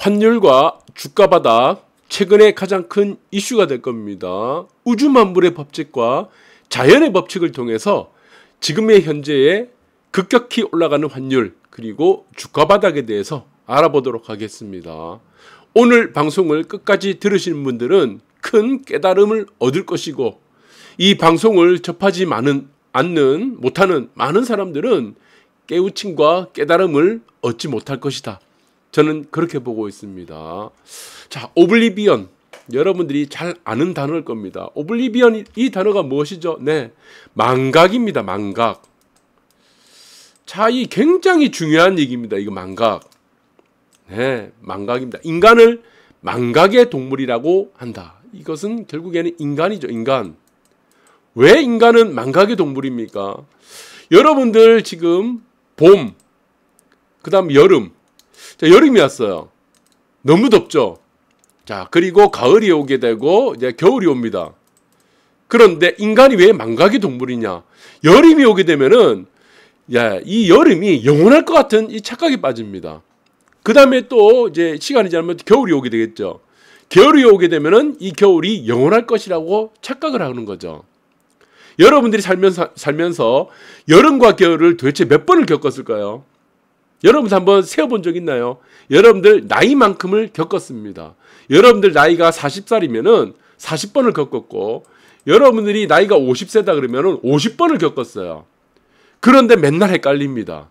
환율과 주가 바닥, 최근에 가장 큰 이슈가 될 겁니다. 우주 만물의 법칙과 자연의 법칙을 통해서 지금의 현재의 급격히 올라가는 환율 그리고 주가 바닥에 대해서 알아보도록 하겠습니다. 오늘 방송을 끝까지 들으시는 분들은 큰 깨달음을 얻을 것이고, 이 방송을 접하지 못하는 많은 사람들은 깨우침과 깨달음을 얻지 못할 것이다. 저는 그렇게 보고 있습니다. 자, 오블리비언. 여러분들이 잘 아는 단어일 겁니다. 오블리비언, 이 단어가 무엇이죠? 네, 망각입니다. 망각. 자, 이 굉장히 중요한 얘기입니다. 이거 망각. 네, 망각입니다. 인간을 망각의 동물이라고 한다. 이것은 결국에는 인간이죠. 인간. 왜 인간은 망각의 동물입니까? 여러분들 지금 봄, 그 다음 여름. 자, 여름이 왔어요. 너무 덥죠. 자, 그리고 가을이 오게 되고 이제 겨울이 옵니다. 그런데 인간이 왜 망각의 동물이냐? 여름이 오게 되면은 이 여름이 영원할 것 같은 이 착각에 빠집니다. 그 다음에 또 이제 시간이 지나면 겨울이 오게 되겠죠. 겨울이 오게 되면은 이 겨울이 영원할 것이라고 착각을 하는 거죠. 여러분들이 살면서 여름과 겨울을 도대체 몇 번을 겪었을까요? 여러분들 한번 세어본 적 있나요? 여러분들 나이만큼을 겪었습니다. 여러분들 나이가 40살이면은 40번을 겪었고, 여러분들이 나이가 50세다 그러면은 50번을 겪었어요. 그런데 맨날 헷갈립니다.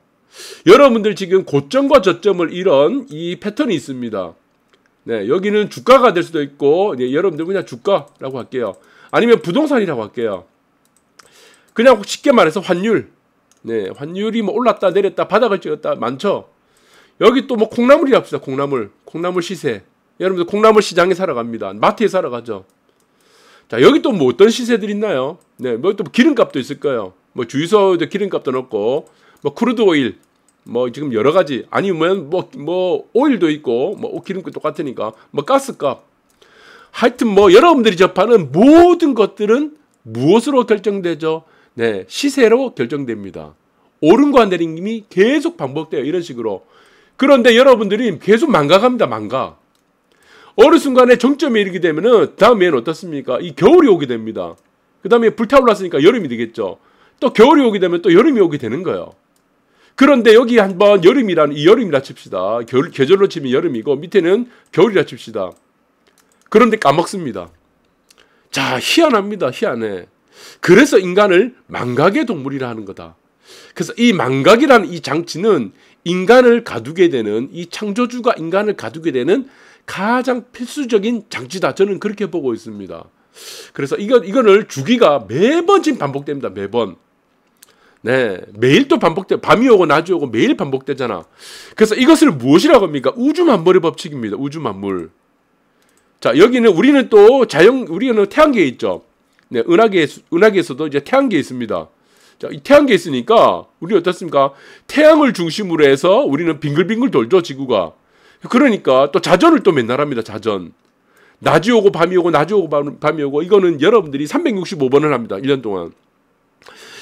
여러분들 지금 고점과 저점을 이런 이 패턴이 있습니다. 네, 여기는 주가가 될 수도 있고, 여러분들 그냥 주가라고 할게요. 아니면 부동산이라고 할게요. 그냥 쉽게 말해서 환율. 네, 환율이 뭐 올랐다 내렸다 바닥을 찍었다 많죠. 여기 또 뭐 콩나물이 합시다. 콩나물 시세. 여러분들 콩나물 시장에 사러 갑니다. 마트에 사러 가죠. 자, 여기 또 뭐 어떤 시세들이 있나요? 네, 뭐 또 기름값도 있을 거예요. 뭐 주유소도 기름값도 넣고, 뭐 크루드 오일, 뭐 지금 여러 가지, 아니면 뭐 오일도 있고, 뭐 기름값 똑같으니까, 뭐 가스값. 하여튼 뭐 여러분들이 접하는 모든 것들은 무엇으로 결정되죠? 네, 시세로 결정됩니다. 오름과 내림이 계속 반복돼요. 이런 식으로. 그런데 여러분들이 계속 망각합니다. 망각. 어느 순간에 정점에 이르게 되면은 다음에는 어떻습니까? 이 겨울이 오게 됩니다. 그 다음에 불타올랐으니까 여름이 되겠죠. 또 겨울이 오게 되면 또 여름이 오게 되는 거예요. 그런데 여기 한번 여름이라 칩시다. 계절로 치면 여름이고 밑에는 겨울이라 칩시다. 그런데 까먹습니다. 자, 희한합니다. 희한해. 그래서 인간을 망각의 동물이라 하는 거다. 그래서 이 망각이라는 이 장치는 인간을 가두게 되는, 이 창조주가 인간을 가두게 되는 가장 필수적인 장치다. 저는 그렇게 보고 있습니다. 그래서 이거를 주기가 매번 지금 반복됩니다. 매번. 네, 매일 또 반복돼. 밤이 오고 낮이 오고 매일 반복되잖아. 그래서 이것을 무엇이라고 합니까? 우주 만물의 법칙입니다. 우주 만물. 자, 우리는 태양계에 있죠. 네, 은하계에서도 이제 태양계에 있습니다. 자, 이 태양계에 있으니까 우리 어떻습니까? 태양을 중심으로 해서 우리는 빙글빙글 돌죠, 지구가. 그러니까 또 자전을 또 맨날 합니다. 자전. 낮이 오고 밤이 오고 낮이 오고 밤이 오고, 이거는 여러분들이 365번을 합니다. 1년 동안.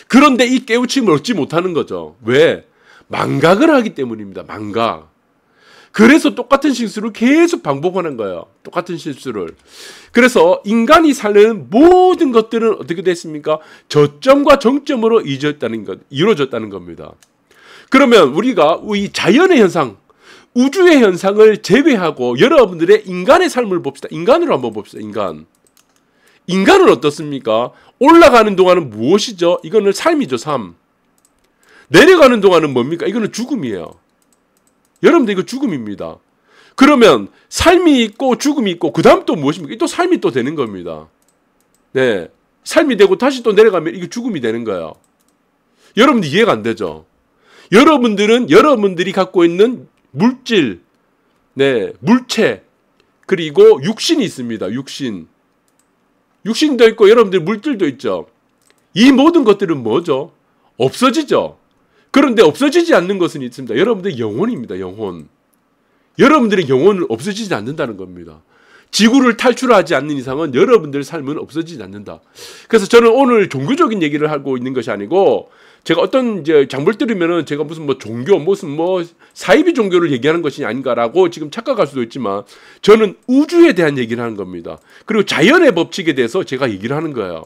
그런데 이 깨우침을 얻지 못하는 거죠. 왜? 망각을 하기 때문입니다. 망각. 그래서 똑같은 실수를 계속 반복하는 거예요. 똑같은 실수를. 그래서 인간이 사는 모든 것들은 어떻게 됐습니까? 저점과 정점으로 이루어졌다는 겁니다. 그러면 우리가 이 자연의 현상, 우주의 현상을 제외하고 여러분들의 인간의 삶을 봅시다. 인간으로 한번 봅시다. 인간은 어떻습니까? 올라가는 동안은 무엇이죠? 이거는 삶이죠. 삶. 내려가는 동안은 뭡니까? 이거는 죽음이에요. 여러분들 이거 죽음입니다. 그러면 삶이 있고 죽음이 있고 그 다음 또 무엇입니까? 또 삶이 또 되는 겁니다. 네, 삶이 되고 다시 또 내려가면 이게 죽음이 되는 거예요. 여러분들 이해가 안 되죠? 여러분들이 갖고 있는 물질, 네, 물체, 그리고 육신이 있습니다. 육신도 있고 여러분들 물질도 있죠. 이 모든 것들은 뭐죠? 없어지죠. 그런데 없어지지 않는 것은 있습니다. 여러분들의 영혼입니다. 영혼. 여러분들의 영혼은 없어지지 않는다는 겁니다. 지구를 탈출하지 않는 이상은 여러분들 삶은 없어지지 않는다. 그래서 저는 오늘 종교적인 얘기를 하고 있는 것이 아니고, 제가 어떤 이제 장볼 들으면은 제가 무슨 뭐 종교, 무슨 뭐 사이비 종교를 얘기하는 것이 아닌가라고 지금 착각할 수도 있지만, 저는 우주에 대한 얘기를 하는 겁니다. 그리고 자연의 법칙에 대해서 제가 얘기를 하는 거예요.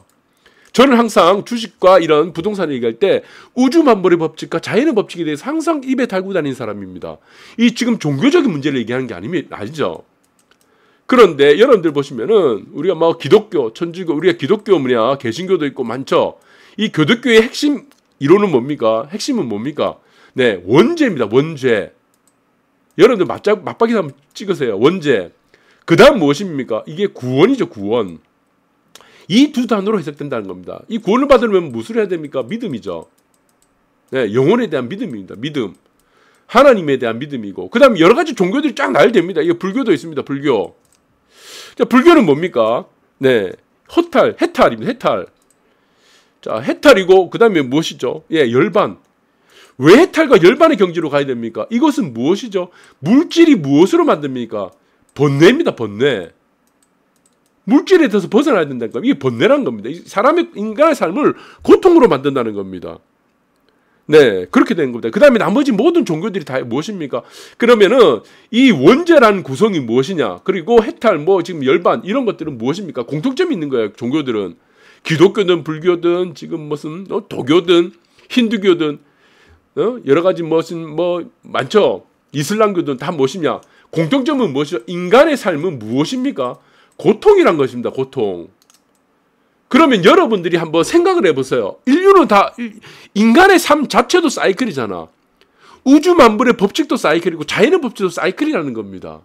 저는 항상 주식과 이런 부동산을 얘기할 때 우주 만물의 법칙과 자연의 법칙에 대해서 항상 입에 달고 다니는 사람입니다. 이 지금 종교적인 문제를 얘기하는 게 아니죠. 그런데 여러분들 보시면은 우리가 뭐 기독교, 천주교, 우리가 기독교 개신교도 있고 많죠. 이 기독교의 핵심 이론은 뭡니까? 핵심은 뭡니까? 네, 원죄입니다. 원죄. 여러분들 맞박이 한번 찍으세요. 원죄. 그 다음 무엇입니까? 이게 구원이죠. 구원. 이 두 단어로 해석된다는 겁니다. 이 구원을 받으려면 무엇을 해야 됩니까? 믿음이죠. 네, 영혼에 대한 믿음입니다. 믿음. 하나님에 대한 믿음이고, 그 다음에 여러 가지 종교들이 쫙 나열됩니다. 이게 불교도 있습니다. 불교. 자, 불교는 뭡니까? 네, 해탈입니다. 해탈. 자, 해탈이고, 그 다음에 무엇이죠? 예, 열반. 왜 해탈과 열반의 경지로 가야 됩니까? 이것은 무엇이죠? 물질이 무엇으로 만듭니까? 번뇌입니다. 번뇌. 물질에 대해서 벗어나야 된다는 겁니다. 이게 번뇌라는 겁니다. 인간의 삶을 고통으로 만든다는 겁니다. 네, 그렇게 되는 겁니다. 그 다음에 나머지 모든 종교들이 다 무엇입니까? 그러면은 이 원죄라는 구성이 무엇이냐? 그리고 해탈, 뭐 지금 열반 이런 것들은 무엇입니까? 공통점이 있는 거예요. 종교들은 기독교든 불교든 지금 무슨 도교든 힌두교든 여러 가지 무슨 뭐 많죠. 이슬람교든 다 무엇이냐? 공통점은 무엇이죠? 인간의 삶은 무엇입니까? 고통이란 것입니다. 고통. 그러면 여러분들이 한번 생각을 해보세요. 인류는 다 인간의 삶 자체도 사이클이잖아. 우주 만물의 법칙도 사이클이고 자연의 법칙도 사이클이라는 겁니다.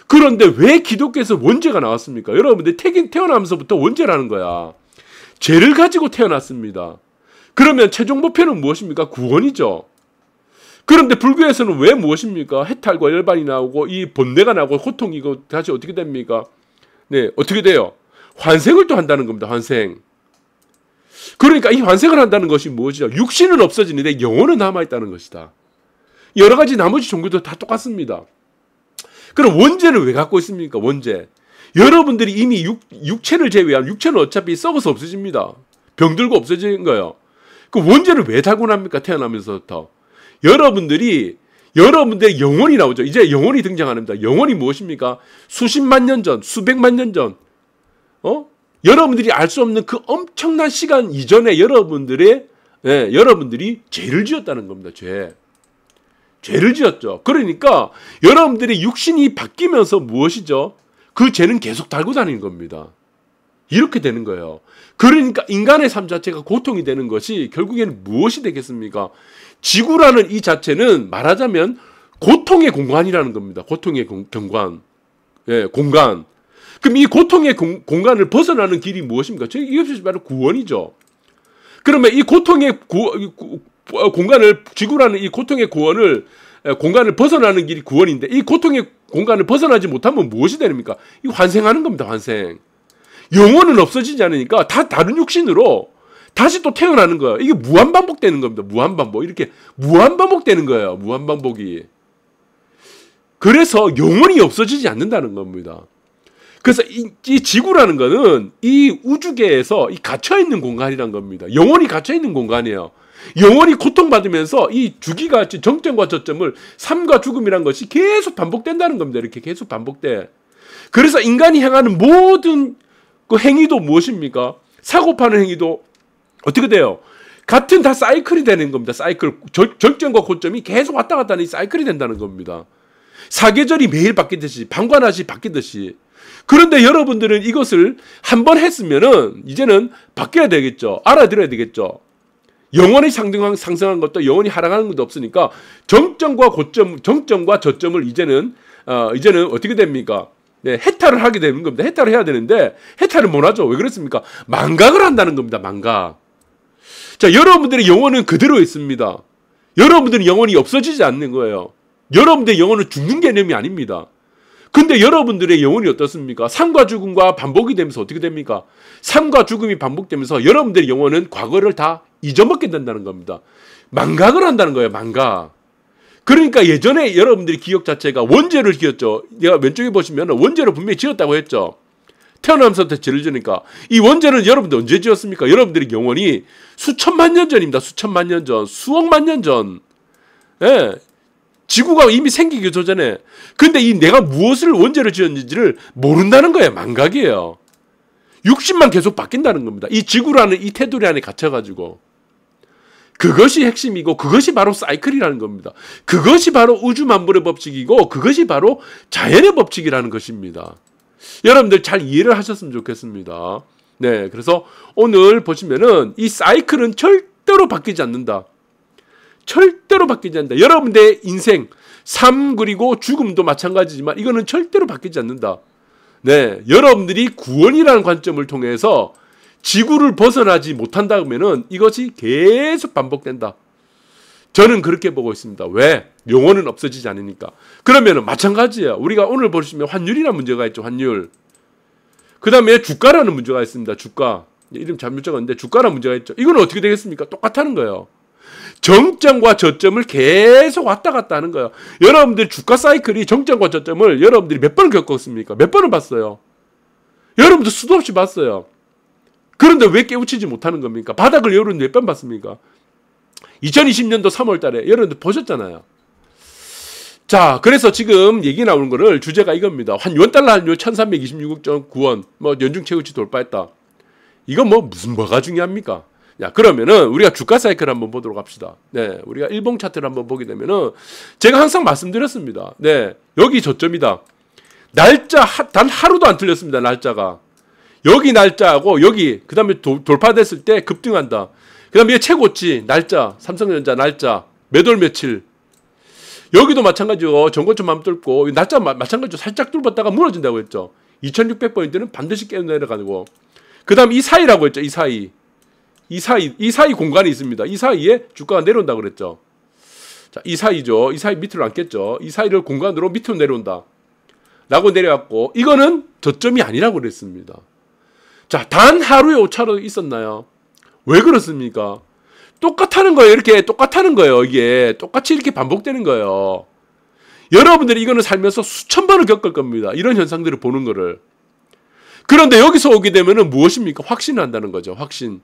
그런데 왜 기독교에서 원죄가 나왔습니까? 여러분들 태어나면서부터 원죄라는 거야. 죄를 가지고 태어났습니다. 그러면 최종 목표는 무엇입니까? 구원이죠. 그런데 불교에서는 왜 무엇입니까? 해탈과 열반이 나오고 이 번뇌가 나오고 고통이 이거 다시 어떻게 됩니까? 네, 어떻게 돼요? 환생을 또 한다는 겁니다. 환생. 그러니까 이 환생을 한다는 것이 무엇이죠? 육신은 없어지는데 영혼은 남아있다는 것이다. 여러 가지 나머지 종교도 다 똑같습니다. 그럼 원죄는 왜 갖고 있습니까? 원죄. 여러분들이 이미 육체를 제외한 육체는 어차피 썩어서 없어집니다. 병들고 없어지는 거예요. 그 원죄를 왜 달고 납니까? 태어나면서부터. 여러분들의 영혼이 나오죠. 이제 영혼이 등장합니다. 영혼이 무엇입니까? 수십만 년 전, 수백만 년 전, 여러분들이 알 수 없는 그 엄청난 시간 이전에 여러분들이 죄를 지었다는 겁니다. 죄를 지었죠. 그러니까 여러분들의 육신이 바뀌면서 무엇이죠? 그 죄는 계속 달고 다니는 겁니다. 이렇게 되는 거예요. 그러니까 인간의 삶 자체가 고통이 되는 것이 결국에는 무엇이 되겠습니까? 지구라는 이 자체는 말하자면 고통의 공간이라는 겁니다. 고통의 경관. 예, 공간. 그럼 이 고통의 공간을 벗어나는 길이 무엇입니까? 이것이 바로 구원이죠. 그러면 이 고통의 공간을, 지구라는 이 고통의 공간을 벗어나는 길이 구원인데, 이 고통의 공간을 벗어나지 못하면 무엇이 됩니까? 이 환생하는 겁니다. 환생. 영혼은 없어지지 않으니까 다 다른 육신으로 다시 또 태어나는 거예요. 이게 무한반복되는 겁니다. 무한반복. 이렇게 무한반복되는 거예요. 무한반복이. 그래서 영혼이 없어지지 않는다는 겁니다. 그래서 이 지구라는 거는 이 우주계에서 이 갇혀있는 공간이란 겁니다. 영혼이 갇혀있는 공간이에요. 영혼이 고통받으면서 이 주기가 정점과 저점을 삶과 죽음이란 것이 계속 반복된다는 겁니다. 이렇게 계속 반복돼. 그래서 인간이 행하는 모든 그 행위도 무엇입니까? 사고 파는 행위도 어떻게 돼요? 같은 다 사이클이 되는 겁니다. 사이클. 절정과 고점이 계속 왔다 갔다 하는 이 사이클이 된다는 겁니다. 사계절이 매일 바뀌듯이, 방관하시 바뀌듯이. 그런데 여러분들은 이것을 한번 했으면은 이제는 바뀌어야 되겠죠. 알아들어야 되겠죠. 영원히 상승한 것도 영원히 하락하는 것도 없으니까 정점과 저점을 이제는 어떻게 됩니까? 네, 해탈을 하게 되는 겁니다. 해탈을 해야 되는데 해탈을 못 하죠. 왜 그렇습니까? 망각을 한다는 겁니다. 망각. 자, 여러분들의 영혼은 그대로 있습니다. 여러분들의 영혼이 없어지지 않는 거예요. 여러분들의 영혼은 죽는 개념이 아닙니다. 근데 여러분들의 영혼이 어떻습니까? 삶과 죽음과 반복이 되면서 어떻게 됩니까? 삶과 죽음이 반복되면서 여러분들의 영혼은 과거를 다 잊어먹게 된다는 겁니다. 망각을 한다는 거예요. 망각. 그러니까 예전에 여러분들이 기억 자체가 원죄를 지었죠. 내가 왼쪽에 보시면 원죄를 분명히 지었다고 했죠. 태어나면서부터 죄를 지으니까. 이 원죄는 여러분들 언제 지었습니까? 여러분들의 영혼이 수천만 년 전입니다. 수천만 년 전, 수억만 년 전. 예. 지구가 이미 생기기 전에. 근데 이 내가 무엇을 원죄를 지었는지를 모른다는 거예요. 망각이에요. 육신만 계속 바뀐다는 겁니다. 이 지구라는 이 테두리 안에 갇혀가지고. 그것이 핵심이고 그것이 바로 사이클이라는 겁니다. 그것이 바로 우주 만물의 법칙이고 그것이 바로 자연의 법칙이라는 것입니다. 여러분들 잘 이해를 하셨으면 좋겠습니다. 네, 그래서 오늘 보시면은 이 사이클은 절대로 바뀌지 않는다. 절대로 바뀌지 않는다. 여러분들의 인생, 삶 그리고 죽음도 마찬가지지만 이거는 절대로 바뀌지 않는다. 네, 여러분들이 구원이라는 관점을 통해서 지구를 벗어나지 못한다 그러면은 이것이 계속 반복된다. 저는 그렇게 보고 있습니다. 왜? 영혼은 없어지지 않으니까. 그러면은 마찬가지예요. 우리가 오늘 보시면 환율이라는 문제가 있죠. 환율. 그 다음에 주가라는 문제가 있습니다. 주가. 이름 잘못 적었는데 주가라는 문제가 있죠. 이건 어떻게 되겠습니까? 똑같다는 거예요. 정점과 저점을 계속 왔다 갔다 하는 거예요. 여러분들 주가 사이클이 정점과 저점을 여러분들이 몇 번을 겪었습니까? 몇 번을 봤어요? 여러분들 수도 없이 봤어요. 그런데 왜 깨우치지 못하는 겁니까? 바닥을 여러분들 몇 번 봤습니까? 2020년도 3월 달에 여러분들 보셨잖아요. 자, 그래서 지금 얘기 나오는 거를 주제가 이겁니다. 원달러 환율 1326.9원, 뭐 연중 최고치 돌파했다. 이건 뭐가 중요합니까? 야, 그러면은 우리가 주가 사이클 한번 보도록 합시다. 네, 우리가 일봉 차트를 한번 보게 되면은 제가 항상 말씀드렸습니다. 네, 여기 저점이다. 날짜 단 하루도 안 틀렸습니다. 날짜가. 여기 날짜하고 여기 그 다음에 돌파됐을 때 급등한다. 그 다음에 최고치 날짜 삼성전자 날짜 몇 월 며칠 여기도 마찬가지고 전고점 한번 뚫고 날짜 마찬가지로 살짝 뚫었다가 무너진다고 했죠. 2600포인트는 반드시 깨어 내려가고 그 다음 이 사이라고 했죠. 이 사이 공간이 있습니다. 이 사이에 주가가 내려온다고 그랬죠. 자, 이 사이죠. 이 사이 밑으로 앉겠죠. 이 사이를 공간으로 밑으로 내려온다 라고 내려왔고 이거는 저점이 아니라고 그랬습니다. 자, 단 하루의 오차로 있었나요? 왜 그렇습니까? 똑같다는 거예요. 이렇게 똑같다는 거예요. 이게 똑같이 이렇게 반복되는 거예요. 여러분들이 이거는 살면서 수천 번을 겪을 겁니다. 이런 현상들을 보는 거를. 그런데 여기서 오게 되면은 무엇입니까? 확신을 한다는 거죠. 확신.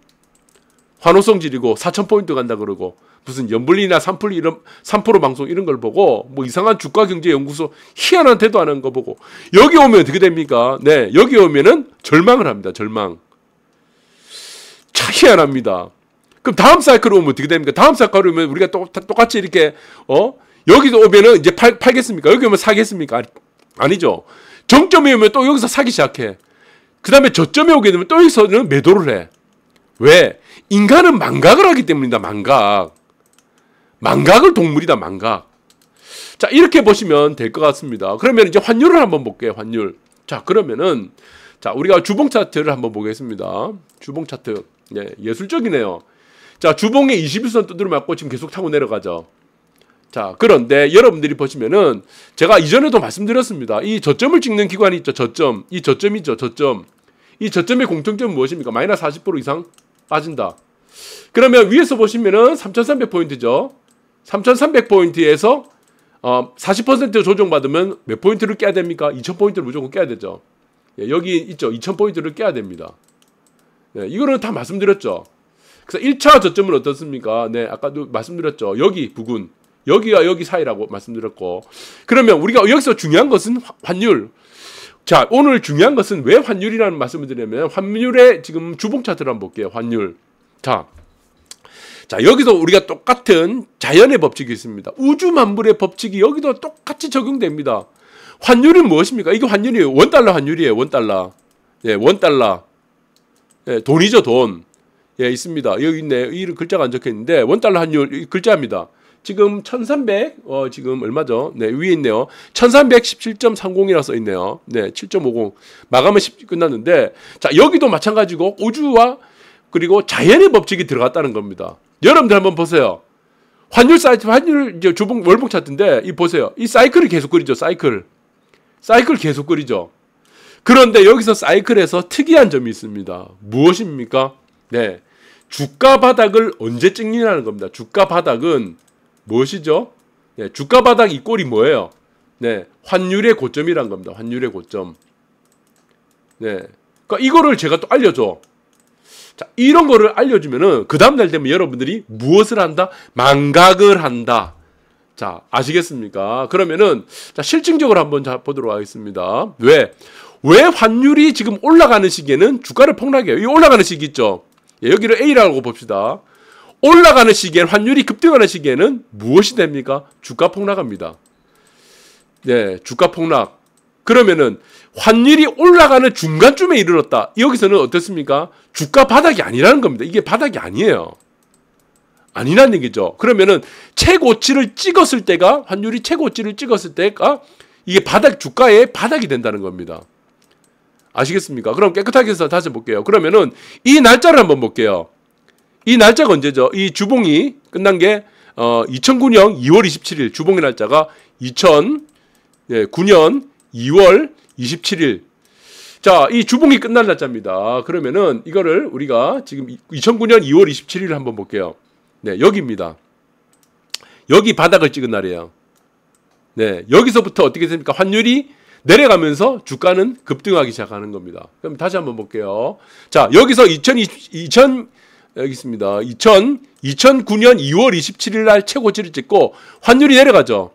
환호성질이고 4000포인트 간다 그러고 무슨 연불리나 3% 방송 이런 걸 보고 뭐 이상한 주가경제연구소 희한한 태도하는 거 보고 여기 오면 어떻게 됩니까? 네, 여기 오면은 절망을 합니다. 절망. 참 희한합니다. 그럼 다음 사이클 오면 어떻게 됩니까? 다음 사이클 오면 우리가 똑같이 이렇게 여기도 오면은 이제 팔겠습니까? 여기 오면 사겠습니까? 아니죠. 정점에 오면 또 여기서 사기 시작해. 그 다음에 저점에 오게 되면 또 여기서는 매도를 해. 왜? 인간은 망각을 하기 때문이다. 망각을 동물이다. 망각. 자, 이렇게 보시면 될 것 같습니다. 그러면 이제 환율을 한번 볼게요. 환율. 자, 그러면은 자, 우리가 주봉 차트를 한번 보겠습니다. 주봉 차트. 네, 예술적이네요. 자, 주봉에 21선 두드려 맞고 지금 계속 타고 내려가죠. 자, 그런데 여러분들이 보시면은 제가 이전에도 말씀드렸습니다. 이 저점을 찍는 기관이 있죠. 저점. 이 저점이죠. 저점. 이 저점의 공통점은 무엇입니까? 마이너스 40% 이상 빠진다. 그러면 위에서 보시면은 3300포인트죠. 3300포인트에서 40% 조정받으면 몇 포인트를 깨야 됩니까? 2000포인트를 무조건 깨야 되죠. 예, 여기 있죠. 2000포인트를 깨야 됩니다. 네, 이거는 다 말씀드렸죠. 그래서 1차 저점은 어떻습니까? 네, 아까도 말씀드렸죠. 여기 부근. 여기와 여기 사이라고 말씀드렸고. 그러면 우리가 여기서 중요한 것은 환율. 자, 오늘 중요한 것은 왜 환율이라는 말씀을 드리냐면 환율의 지금 주봉 차트를 한번 볼게요. 환율. 자, 여기서 우리가 똑같은 자연의 법칙이 있습니다. 우주 만물의 법칙이 여기도 똑같이 적용됩니다. 환율은 무엇입니까? 이게 환율이에요. 원달러 환율이에요. 원달러. 예, 원달러. 예, 돈이죠, 돈. 예, 있습니다. 여기 있네. 이 글자가 안 적혀 있는데 원달러 환율 글자입니다. 지금 1300 지금 얼마죠? 네, 위에 있네요. 1317.30이라고 써 있네요. 네, 7.50. 마감은 10 끝났는데 자, 여기도 마찬가지고 우주와 그리고 자연의 법칙이 들어갔다는 겁니다. 여러분들 한번 보세요. 환율 사이트, 환율 이제 주봉 월봉 차트인데 이 보세요. 이 사이클이 계속 그리죠. 사이클 계속 그리죠. 그런데 여기서 사이클에서 특이한 점이 있습니다. 무엇입니까? 네, 주가 바닥을 언제 찍느냐는 겁니다. 주가 바닥은 무엇이죠? 네, 주가 바닥 이 꼴이 뭐예요? 네, 환율의 고점이란 겁니다. 환율의 고점. 네, 그러니까 이거를 제가 또 알려줘. 자, 이런 거를 알려주면은 그 다음날 되면 여러분들이 무엇을 한다? 망각을 한다. 자, 아시겠습니까? 그러면은 자, 실증적으로 한번 보도록 하겠습니다. 왜 환율이 지금 올라가는 시기에는 주가를 폭락해요. 이 올라가는 시기 있죠? 예, 여기를 A라고 봅시다. 올라가는 시기에는 환율이 급등하는 시기에는 무엇이 됩니까? 주가 폭락합니다. 네, 주가 폭락. 그러면은 환율이 올라가는 중간쯤에 이르렀다. 여기서는 어떻습니까? 주가 바닥이 아니라는 겁니다. 이게 바닥이 아니에요. 아니라는 얘기죠. 그러면은 최고치를 찍었을 때가 환율이 최고치를 찍었을 때가 이게 주가의 바닥이 된다는 겁니다. 아시겠습니까? 그럼 깨끗하게 해서 다시 볼게요. 그러면은 이 날짜를 한번 볼게요. 이 날짜가 언제죠? 이 주봉이 끝난 게 2009년 2월 27일 주봉의 날짜가 2009년 2월 27일. 자, 이 주봉이 끝날 날짜입니다. 그러면은 이거를 우리가 지금 2009년 2월 27일을 한번 볼게요. 네, 여기입니다. 여기 바닥을 찍은 날이에요. 네, 여기서부터 어떻게 됩니까? 환율이 내려가면서 주가는 급등하기 시작하는 겁니다. 그럼 다시 한번 볼게요. 자, 여기서 여기 있습니다. 2009년 2월 27일 날 최고치를 찍고 환율이 내려가죠.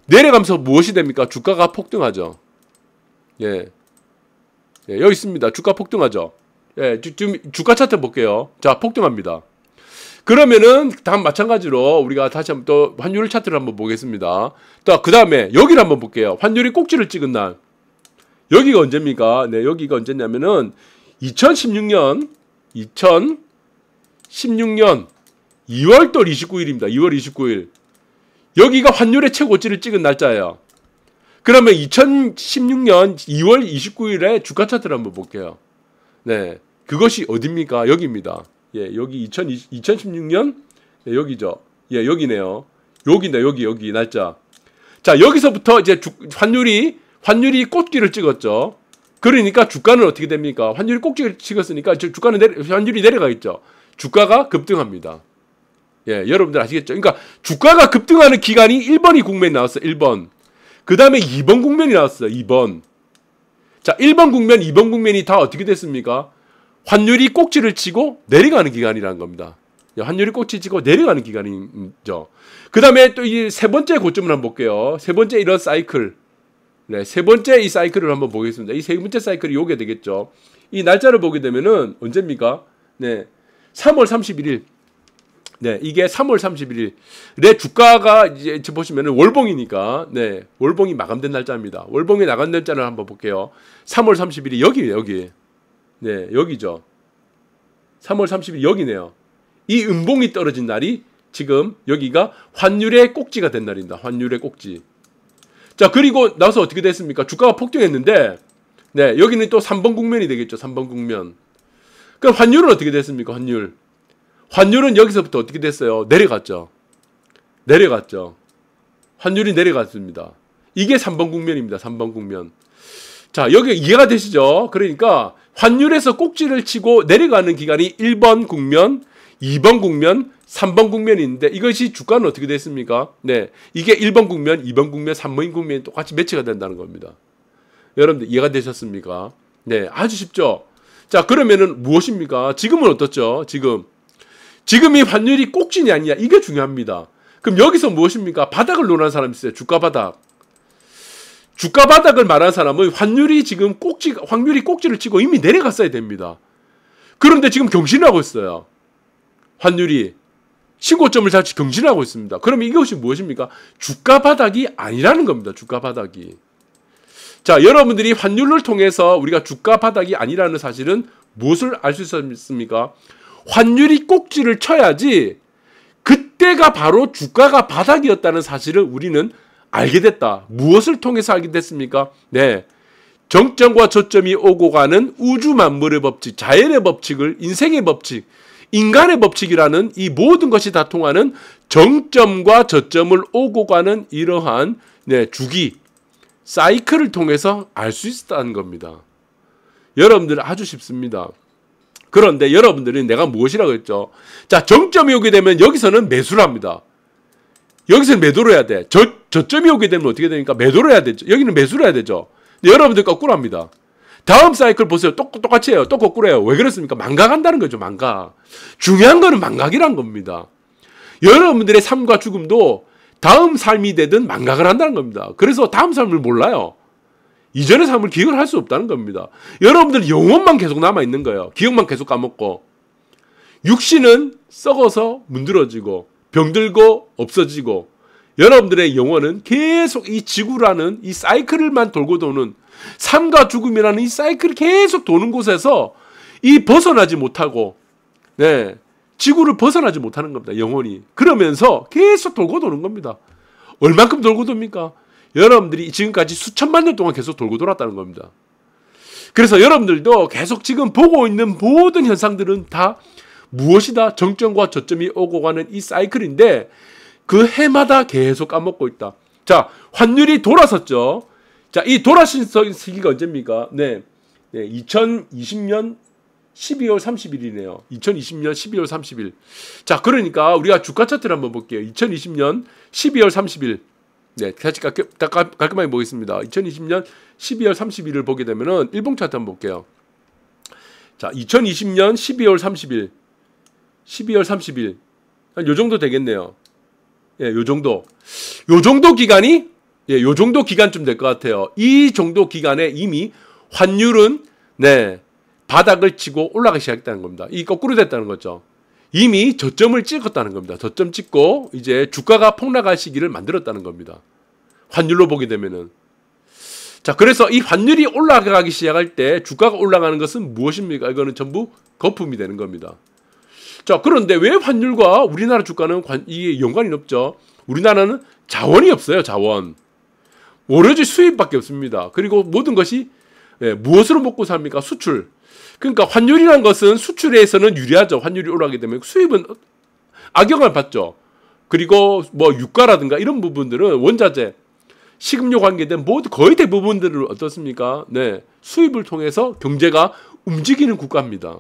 내려가면서 무엇이 됩니까? 주가가 폭등하죠. 예. 예, 여기 있습니다. 주가 폭등하죠. 예, 지금 주가 차트 볼게요. 자, 폭등합니다. 그러면은 다음 마찬가지로 우리가 다시 한번 또 환율 차트를 한번 보겠습니다. 또 그 다음에 여기를 한번 볼게요. 환율이 꼭지를 찍은 날. 여기가 언제입니까? 네, 여기가 언제냐면은 2016년 2월달 29일입니다. 2월 29일. 여기가 환율의 최고치를 찍은 날짜예요. 그러면 2016년 2월 29일에 주가 차트를 한번 볼게요. 네, 그것이 어디입니까? 여기입니다. 예, 여기 2016년 예, 여기죠. 예, 여기네요. 여기네, 여기 날짜. 자, 여기서부터 이제 환율이 꼭지를 찍었죠. 그러니까 주가는 어떻게 됩니까? 환율이 꼭지를 찍었으니까 환율이 내려가겠죠. 주가가 급등합니다. 예, 여러분들 아시겠죠? 그러니까 주가가 급등하는 기간이 1번이 국면이 나왔어요. 1번. 그 다음에 2번 국면이 나왔어요. 2번. 자, 1번 국면, 2번 국면이 다 어떻게 됐습니까? 환율이 꼭지를 치고 내려가는 기간이라는 겁니다. 환율이 꼭지 치고 내려가는 기간이죠. 그 다음에 또 이 세 번째 고점을 한번 볼게요. 세 번째 이런 사이클. 네, 세 번째 이 사이클을 한번 보겠습니다. 이 세 번째 사이클이 요게 되겠죠. 이 날짜를 보게 되면은 언제입니까? 네, 3월 31일. 네, 이게 3월 31일에 주가가 이제 보시면은 월봉이니까, 네, 월봉이 마감된 날짜입니다. 월봉이 나간 날짜를 한번 볼게요. 3월 30일이 여기. 네, 여기죠. 3월 30일 여기네요. 이 음봉이 떨어진 날이 지금 여기가 환율의 꼭지가 된 날입니다. 환율의 꼭지. 자, 그리고 나서 어떻게 됐습니까? 주가가 폭등했는데, 네, 여기는 또 3번 국면이 되겠죠. 3번 국면. 그럼 환율은 어떻게 됐습니까? 환율은 여기서부터 어떻게 됐어요? 내려갔죠. 환율이 내려갔습니다. 이게 3번 국면입니다. 3번 국면. 자, 여기 이해가 되시죠? 그러니까 환율에서 꼭지를 치고 내려가는 기간이 1번 국면, 2번 국면, 3번 국면이 있는데 이것이 주가는 어떻게 됐습니까? 네, 이게 1번 국면, 2번 국면, 3번 국면이 똑같이 매치가 된다는 겁니다. 여러분들 이해가 되셨습니까? 네, 아주 쉽죠? 자, 그러면은 무엇입니까? 지금은 어떻죠? 지금이 환율이 꼭지냐 아니냐 이게 중요합니다. 그럼 여기서 무엇입니까? 바닥을 논하는 사람이 있어요. 주가 바닥. 주가 바닥을 말하는 사람은 환율이 꼭지를 치고 이미 내려갔어야 됩니다. 그런데 지금 경신을 하고 있어요. 환율이 신고점을 잡지 경신을 하고 있습니다. 그러면 이것이 무엇입니까? 주가 바닥이 아니라는 겁니다. 주가 바닥이. 자, 여러분들이 환율을 통해서 우리가 주가 바닥이 아니라는 사실은 무엇을 알 수 있습니까? 환율이 꼭지를 쳐야지 그때가 바로 주가가 바닥이었다는 사실을 우리는 알게 됐다. 무엇을 통해서 알게 됐습니까? 네, 정점과 저점이 오고 가는 우주 만물의 법칙, 자연의 법칙을 인생의 법칙, 인간의 법칙이라는 이 모든 것이 다 통하는 정점과 저점을 오고 가는 이러한 주기, 사이클을 통해서 알 수 있다는 겁니다. 여러분들은 아주 쉽습니다. 그런데 여러분들이 내가 무엇이라고 했죠? 자, 정점이 오게 되면 여기서는 매수를 합니다. 여기서는 매도를 해야 돼. 저점이 오게 되면 어떻게 되니까 매도를 해야 되죠. 여기는 매수를 해야 되죠. 근데 여러분들 거꾸로 합니다. 다음 사이클 보세요. 똑같이 해요. 또 거꾸로 해요. 왜 그렇습니까? 망각한다는 거죠. 망각. 중요한 거는 망각이란 겁니다. 여러분들의 삶과 죽음도 다음 삶이 되든 망각을 한다는 겁니다. 그래서 다음 삶을 몰라요. 이전의 삶을 기억을 할 수 없다는 겁니다. 여러분들 영혼만 계속 남아있는 거예요. 기억만 계속 까먹고. 육신은 썩어서 문드러지고 병들고 없어지고, 여러분들의 영혼은 계속 이 지구라는 이 사이클을만 돌고 도는, 삶과 죽음이라는 이 사이클을 계속 도는 곳에서 이 벗어나지 못하고, 네, 지구를 벗어나지 못하는 겁니다. 영혼이. 그러면서 계속 돌고 도는 겁니다. 얼만큼 돌고 돕니까? 여러분들이 지금까지 수천만 년 동안 계속 돌고 돌았다는 겁니다. 그래서 여러분들도 계속 지금 보고 있는 모든 현상들은 다 무엇이다? 정점과 저점이 오고 가는 이 사이클인데, 그 해마다 계속 까먹고 있다. 자, 환율이 돌아섰죠. 자, 이 돌아선 시기가 언제입니까? 네. 2020년 12월 30일이네요. 2020년 12월 30일. 자, 그러니까 우리가 주가 차트를 한번 볼게요. 2020년 12월 30일. 네, 다시 깔끔하게 보겠습니다. 2020년 12월 30일을 보게 되면은 일봉 차트 한번 볼게요. 자, 2020년 12월 30일. 12월 30일. 한 요 정도 되겠네요. 예, 요 정도. 요 정도 기간이, 예, 요 정도 기간쯤 될 것 같아요. 이 정도 기간에 이미 환율은, 네, 바닥을 치고 올라가기 시작했다는 겁니다. 이 거꾸로 됐다는 거죠. 이미 저점을 찍었다는 겁니다. 저점 찍고 이제 주가가 폭락할 시기를 만들었다는 겁니다. 환율로 보게 되면은. 자, 그래서 이 환율이 올라가기 시작할 때 주가가 올라가는 것은 무엇입니까? 이거는 전부 거품이 되는 겁니다. 자, 그런데 왜 환율과 우리나라 주가는 이게 연관이 없죠? 우리나라는 자원이 없어요. 자원. 오로지 수입밖에 없습니다. 그리고 모든 것이, 예, 무엇으로 먹고 삽니까? 수출. 그러니까 환율이라는 것은 수출에서는 유리하죠. 환율이 올라가게 되면. 수입은 악영향을 받죠. 그리고 뭐 유가라든가 이런 부분들은 원자재, 식음료 관계된 모두 거의 대부분들은 어떻습니까? 네, 수입을 통해서 경제가 움직이는 국가입니다.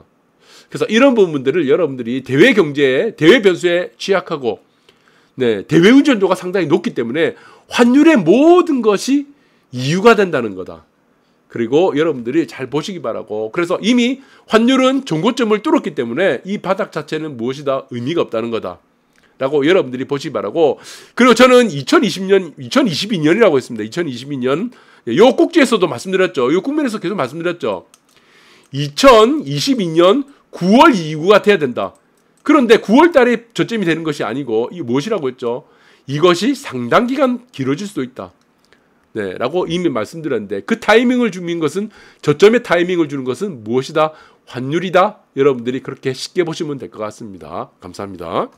그래서 이런 부분들을 여러분들이 대외 경제에, 대외 변수에 취약하고, 네, 대외 의존도가 상당히 높기 때문에 환율의 모든 것이 이유가 된다는 거다. 그리고 여러분들이 잘 보시기 바라고. 그래서 이미 환율은 정고점을 뚫었기 때문에 이 바닥 자체는 무엇이다? 의미가 없다는 거다. 라고 여러분들이 보시기 바라고. 그리고 저는 2022년이라고 했습니다. 2022년. 요 꼭지에서도 말씀드렸죠. 요 국면에서 계속 말씀드렸죠. 2022년 9월 이후가 돼야 된다. 그런데 9월 달에 저점이 되는 것이 아니고, 이 무엇이라고 했죠? 이것이 상당 기간 길어질 수도 있다. 네, 라고 이미 말씀드렸는데, 그 타이밍을 주는 것은, 저점의 타이밍을 주는 것은 무엇이다? 환율이다. 여러분들이 그렇게 쉽게 보시면 될 것 같습니다. 감사합니다.